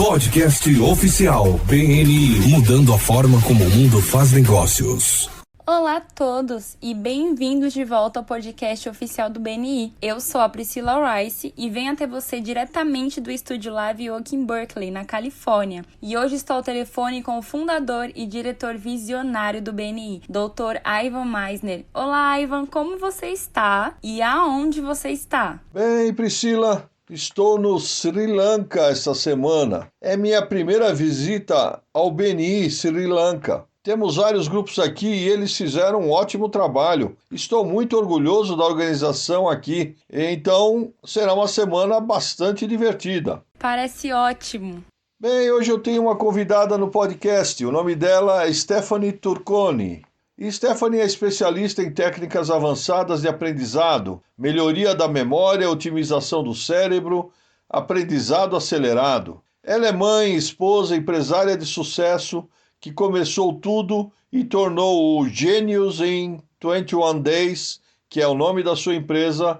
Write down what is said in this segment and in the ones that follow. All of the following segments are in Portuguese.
Podcast oficial BNI, mudando a forma como o mundo faz negócios. Olá a todos e bem-vindos de volta ao podcast oficial do BNI. Eu sou a Priscila Rice e venho até você diretamente do Estúdio Live Oak em Berkeley, na Califórnia. E hoje estou ao telefone com o fundador e diretor visionário do BNI, Dr. Ivan Misner. Olá, Ivan, como você está e aonde você está? Bem, Priscila, estou no Sri Lanka esta semana. É minha primeira visita ao BNI Sri Lanka. Temos vários grupos aqui e eles fizeram um ótimo trabalho. Estou muito orgulhoso da organização aqui. Então, será uma semana bastante divertida. Parece ótimo. Bem, hoje eu tenho uma convidada no podcast. O nome dela é Stephanie Turconi. E Stephanie é especialista em técnicas avançadas de aprendizado, melhoria da memória, otimização do cérebro, aprendizado acelerado. Ela é mãe, esposa, empresária de sucesso, que começou tudo e tornou o Genius in 21 Days, que é o nome da sua empresa,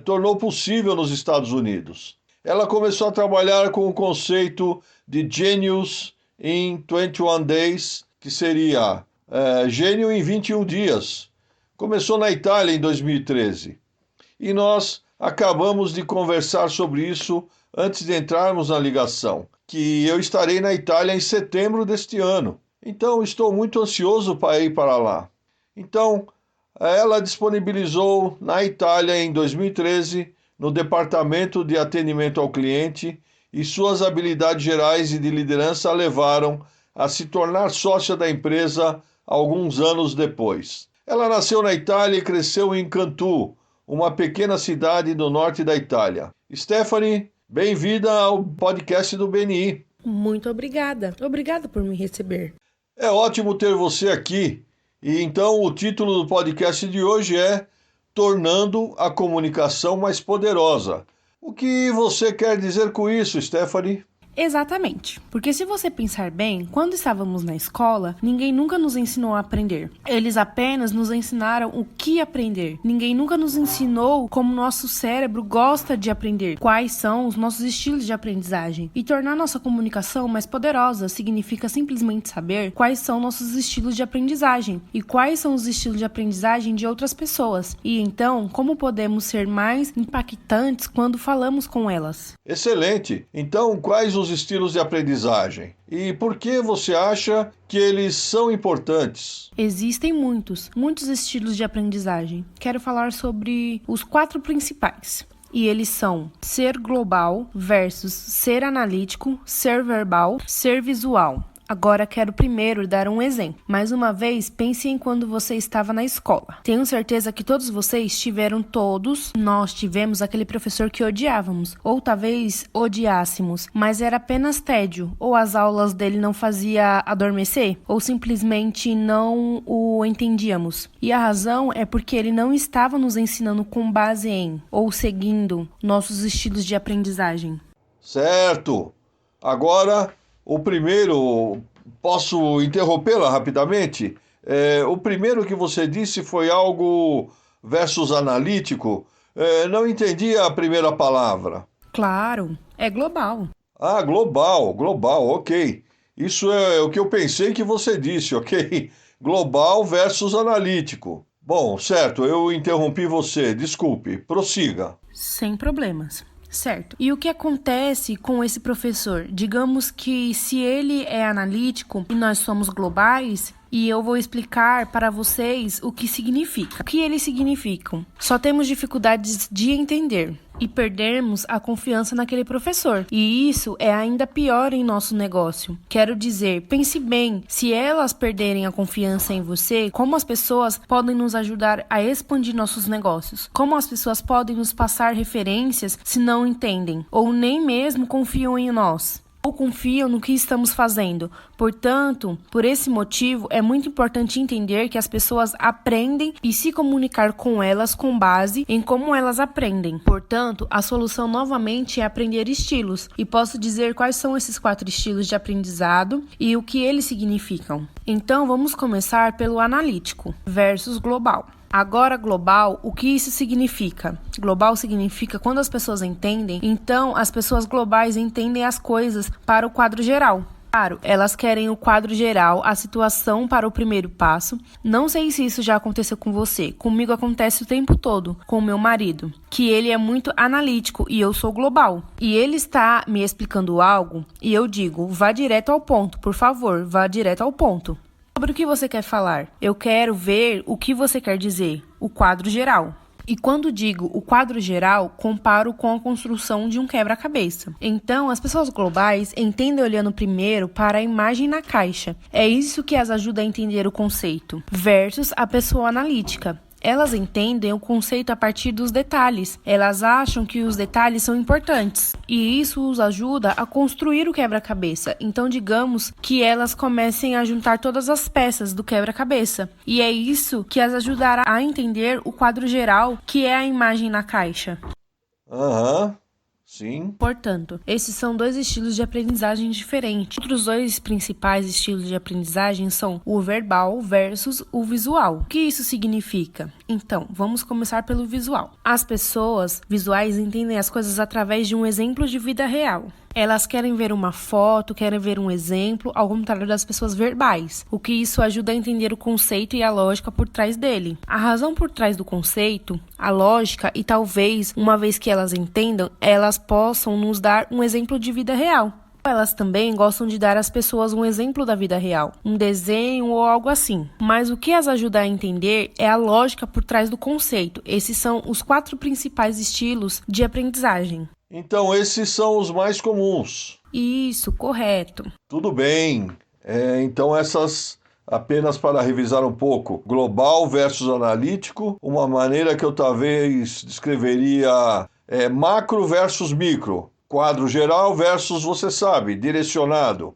tornou possível nos Estados Unidos. Ela começou a trabalhar com o conceito de Genius in 21 Days, que seria gênio em 21 dias. Começou na Itália em 2013. E nós acabamos de conversar sobre isso antes de entrarmos na ligação, que eu estarei na Itália em setembro deste ano. Então, estou muito ansioso para ir para lá. Então, ela disponibilizou na Itália em 2013, no Departamento de Atendimento ao Cliente, e suas habilidades gerais e de liderança a levaram a se tornar sócia da empresa alguns anos depois. Ela nasceu na Itália e cresceu em Cantù, uma pequena cidade do norte da Itália. Stephanie, bem-vinda ao podcast do BNI. Muito obrigada. Obrigada por me receber. É ótimo ter você aqui. E então o título do podcast de hoje é Tornando a Comunicação Mais Poderosa. O que você quer dizer com isso, Stephanie? Exatamente, porque se você pensar bem, quando estávamos na escola, ninguém nunca nos ensinou a aprender. Eles apenas nos ensinaram o que aprender. Ninguém nunca nos ensinou como nosso cérebro gosta de aprender, quais são os nossos estilos de aprendizagem. E tornar nossa comunicação mais poderosa significa simplesmente saber quais são nossos estilos de aprendizagem e quais são os estilos de aprendizagem de outras pessoas. E então, como podemos ser mais impactantes quando falamos com elas. Excelente! Então, quais os estilos de aprendizagem? E por que você acha que eles são importantes? Existem muitos estilos de aprendizagem. Quero falar sobre os 4 principais. E eles são ser global versus ser analítico, ser verbal, ser visual. Agora quero primeiro dar um exemplo. Mais uma vez, pense em quando você estava na escola. Tenho certeza que todos vocês nós tivemos aquele professor que odiávamos, ou talvez odiássemos, mas era apenas tédio, ou as aulas dele não fazia adormecer, ou simplesmente não o entendíamos. E a razão é porque ele não estava nos ensinando com base em, ou seguindo, nossos estilos de aprendizagem. Certo! Agora, o primeiro, posso interrompê-la rapidamente? O primeiro que você disse foi algo versus analítico. Não entendi a primeira palavra. Claro, é global. Ah, global, ok. Isso é o que eu pensei que você disse, ok? Global versus analítico. Bom, certo, eu interrompi você, desculpe, prossiga. Sem problemas. Certo. E o que acontece com esse professor? Digamos que se ele é analítico e nós somos globais, e eu vou explicar para vocês o que significa. O que eles significam? Só temos dificuldades de entender e perdermos a confiança naquele professor. E isso é ainda pior em nosso negócio. Quero dizer, pense bem, se elas perderem a confiança em você, como as pessoas podem nos ajudar a expandir nossos negócios? Como as pessoas podem nos passar referências se não entendem ou nem mesmo confiam em nós? Ou confiam no que estamos fazendo. Portanto, por esse motivo, é muito importante entender que as pessoas aprendem e se comunicar com elas com base em como elas aprendem. Portanto, a solução novamente é aprender estilos. E posso dizer quais são esses 4 estilos de aprendizado e o que eles significam. Então, vamos começar pelo analítico versus global. Agora, global, o que isso significa? Global significa quando as pessoas entendem, então as pessoas globais entendem as coisas para o quadro geral. Claro, elas querem o quadro geral, a situação para o primeiro passo. Não sei se isso já aconteceu com você. Comigo acontece o tempo todo, com o meu marido, que ele é muito analítico e eu sou global. E ele está me explicando algo e eu digo, vá direto ao ponto, por favor, vá direto ao ponto. Sobre o que você quer falar? Eu quero ver o que você quer dizer, o quadro geral. E quando digo o quadro geral, comparo com a construção de um quebra-cabeça. Então, as pessoas globais entendem olhando primeiro para a imagem na caixa. É isso que as ajuda a entender o conceito. Versus a pessoa analítica. Elas entendem o conceito a partir dos detalhes. Elas acham que os detalhes são importantes. E isso os ajuda a construir o quebra-cabeça. Então, digamos que elas comecem a juntar todas as peças do quebra-cabeça. E é isso que as ajudará a entender o quadro geral, que é a imagem na caixa. Sim. Portanto, esses são dois estilos de aprendizagem diferentes. Outros dois principais estilos de aprendizagem são o verbal versus o visual. O que isso significa? Então, vamos começar pelo visual. As pessoas visuais entendem as coisas através de um exemplo de vida real. Elas querem ver uma foto, querem ver um exemplo, ao contrário das pessoas verbais. O que isso ajuda a entender o conceito e a lógica por trás dele. A razão por trás do conceito, a lógica e talvez, uma vez que elas entendam, elas possam nos dar um exemplo de vida real. Elas também gostam de dar às pessoas um exemplo da vida real, um desenho ou algo assim. Mas o que as ajuda a entender é a lógica por trás do conceito. Esses são os 4 principais estilos de aprendizagem. Então, esses são os mais comuns. Isso, correto. Tudo bem. Então, essas, apenas para revisar um pouco, global versus analítico, uma maneira que eu talvez descreveria macro versus micro. Quadro geral versus, você sabe, direcionado.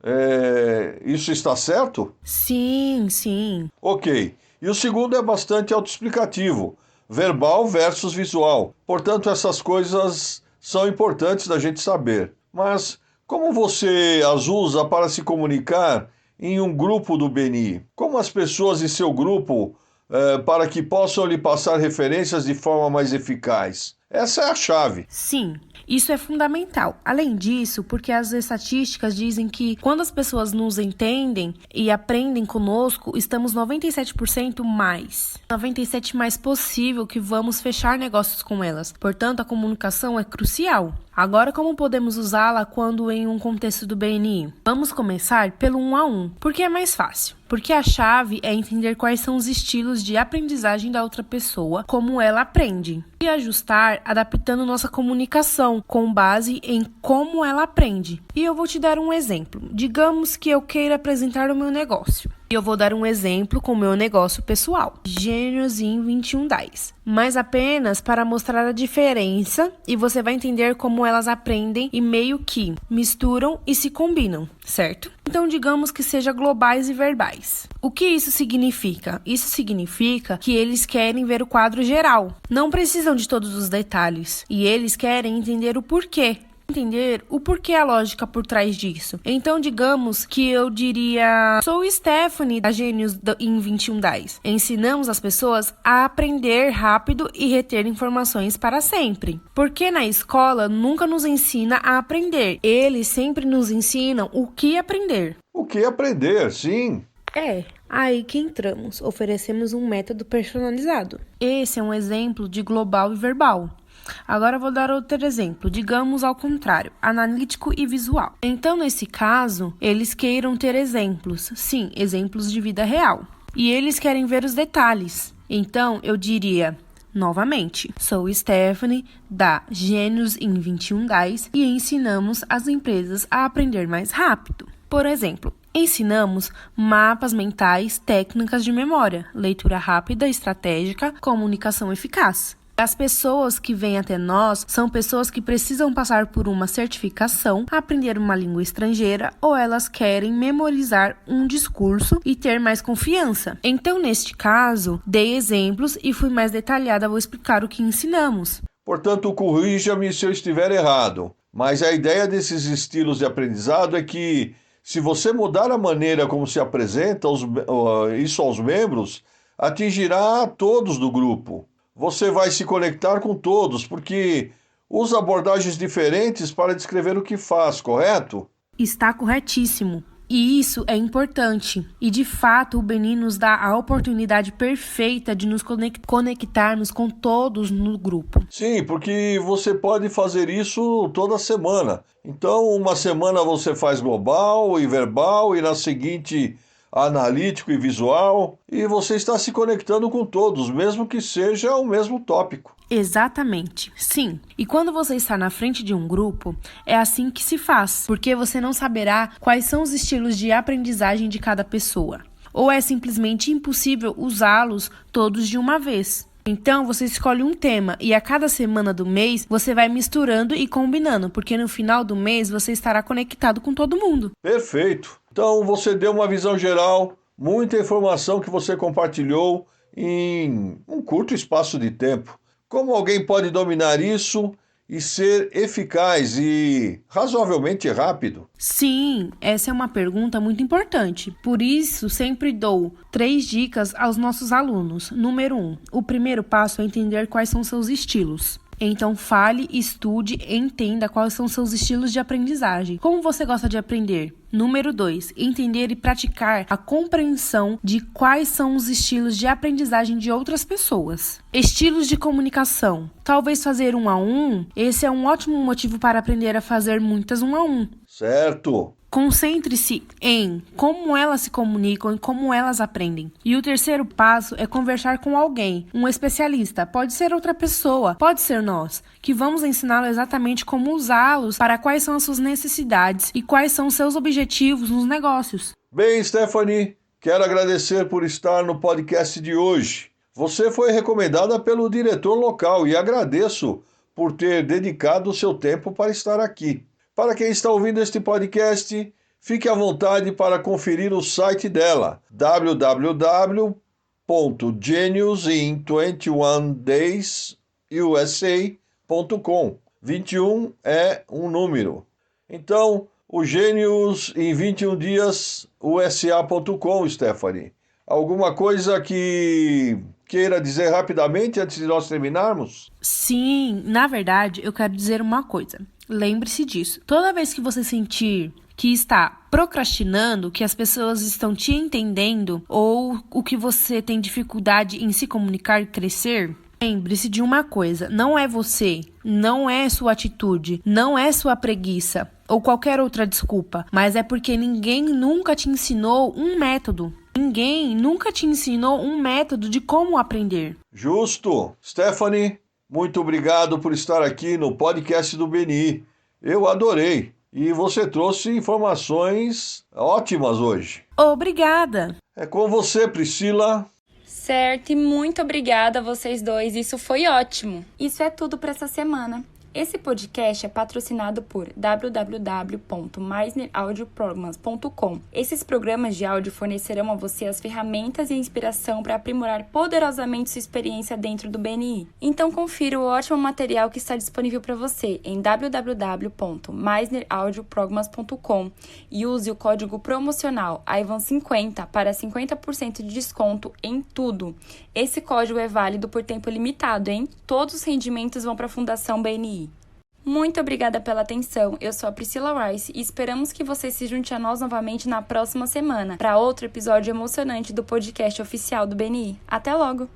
Isso está certo? Sim, sim. Ok. E o segundo é bastante autoexplicativo. Verbal versus visual. Portanto, essas coisas são importantes da gente saber. Mas como você as usa para se comunicar em um grupo do BNI? Como as pessoas em seu grupo para que possam lhe passar referências de forma mais eficaz? Essa é a chave. Sim, isso é fundamental. Além disso, porque as estatísticas dizem que quando as pessoas nos entendem e aprendem conosco, estamos 97% mais. 97% mais possível que vamos fechar negócios com elas. Portanto, a comunicação é crucial. Agora, como podemos usá-la quando em um contexto do BNI? Vamos começar pelo 1 a 1, porque é mais fácil. Porque a chave é entender quais são os estilos de aprendizagem da outra pessoa, como ela aprende. E ajustar, adaptando nossa comunicação com base em como ela aprende. E eu vou te dar um exemplo. Digamos que eu queira apresentar o meu negócio. E eu vou dar um exemplo com o meu negócio pessoal, Gênios em 21 mas apenas para mostrar a diferença e você vai entender como elas aprendem e meio que misturam e se combinam, certo? Então, digamos que seja globais e verbais. O que isso significa? Isso significa que eles querem ver o quadro geral, não precisam de todos os detalhes e eles querem entender o porquê. Entender o porquê, a lógica por trás disso. Então, digamos que eu diria: sou Stephanie da Gênios em 21 Ensinamos as pessoas a aprender rápido e reter informações para sempre. Porque na escola nunca nos ensina a aprender. Eles sempre nos ensinam o que aprender. O que aprender, sim. Aí que entramos. Oferecemos um método personalizado. Esse é um exemplo de global e verbal. Agora vou dar outro exemplo, digamos ao contrário, analítico e visual. Então, nesse caso, eles queiram ter exemplos, sim, exemplos de vida real. E eles querem ver os detalhes. Então, eu diria, novamente, sou Stephanie, da Gênios em 21 e ensinamos as empresas a aprender mais rápido. Por exemplo, ensinamos mapas mentais, técnicas de memória, leitura rápida, estratégica, comunicação eficaz. As pessoas que vêm até nós são pessoas que precisam passar por uma certificação, aprender uma língua estrangeira ou elas querem memorizar um discurso e ter mais confiança. Então, neste caso, dei exemplos e fui mais detalhada ao explicar o que ensinamos. Portanto, corrija-me se eu estiver errado, mas a ideia desses estilos de aprendizado é que, se você mudar a maneira como se apresenta isso aos membros, atingirá a todos do grupo. Você vai se conectar com todos, porque usa abordagens diferentes para descrever o que faz, correto? Está corretíssimo. E isso é importante. E de fato, o BNI nos dá a oportunidade perfeita de nos conectarmos com todos no grupo. Sim, porque você pode fazer isso toda semana. Então, uma semana você faz global e verbal, e na seguinte analítico e visual, e você está se conectando com todos, mesmo que seja o mesmo tópico. Exatamente, sim. E quando você está na frente de um grupo, é assim que se faz, porque você não saberá quais são os estilos de aprendizagem de cada pessoa. Ou é simplesmente impossível usá-los todos de uma vez. Então, você escolhe um tema e a cada semana do mês você vai misturando e combinando, porque no final do mês você estará conectado com todo mundo. Perfeito. Então, você deu uma visão geral, muita informação que você compartilhou em um curto espaço de tempo. Como alguém pode dominar isso e ser eficaz e razoavelmente rápido? Sim, essa é uma pergunta muito importante. Por isso, sempre dou 3 dicas aos nossos alunos. Número 1, o primeiro passo é entender quais são seus estilos. Então, fale, estude e entenda quais são seus estilos de aprendizagem. Como você gosta de aprender? Número 2, entender e praticar a compreensão de quais são os estilos de aprendizagem de outras pessoas. Estilos de comunicação. Talvez fazer 1 a 1, esse é um ótimo motivo para aprender a fazer muitas 1 a 1. Certo. Concentre-se em como elas se comunicam e como elas aprendem. E o terceiro passo é conversar com alguém, um especialista. Pode ser outra pessoa, pode ser nós, que vamos ensiná-lo exatamente como usá-los, para quais são as suas necessidades e quais são os seus objetivos nos negócios. Bem, Stephanie, quero agradecer por estar no podcast de hoje. Você foi recomendada pelo diretor local e agradeço por ter dedicado o seu tempo para estar aqui. Para quem está ouvindo este podcast, fique à vontade para conferir o site dela, www.geniusin21daysusa.com. 21 é um número. Então, o Gênios em 21 dias USA.com, Stephanie. Alguma coisa que queira dizer rapidamente antes de nós terminarmos? Sim, na verdade, eu quero dizer uma coisa. Lembre-se disso. Toda vez que você sentir que está procrastinando, que as pessoas estão te entendendo ou o que você tem dificuldade em se comunicar e crescer, lembre-se de uma coisa. Não é você, não é sua atitude, não é sua preguiça ou qualquer outra desculpa, mas é porque ninguém nunca te ensinou um método. Ninguém nunca te ensinou um método de como aprender. Justo. Stephanie, muito obrigado por estar aqui no podcast do BNI. Eu adorei. E você trouxe informações ótimas hoje. Obrigada. É com você, Priscila. Certo, e muito obrigada a vocês dois. Isso foi ótimo. Isso é tudo para essa semana. Esse podcast é patrocinado por www.meisneraudioprograms.com. Esses programas de áudio fornecerão a você as ferramentas e a inspiração para aprimorar poderosamente sua experiência dentro do BNI. Então confira o ótimo material que está disponível para você em www.meisneraudioprograms.com e use o código promocional AIVAN50 para 50% de desconto em tudo. Esse código é válido por tempo limitado, hein? Todos os rendimentos vão para a Fundação BNI. Muito obrigada pela atenção, eu sou a Priscila Rice e esperamos que você se junte a nós novamente na próxima semana para outro episódio emocionante do podcast oficial do BNI. Até logo!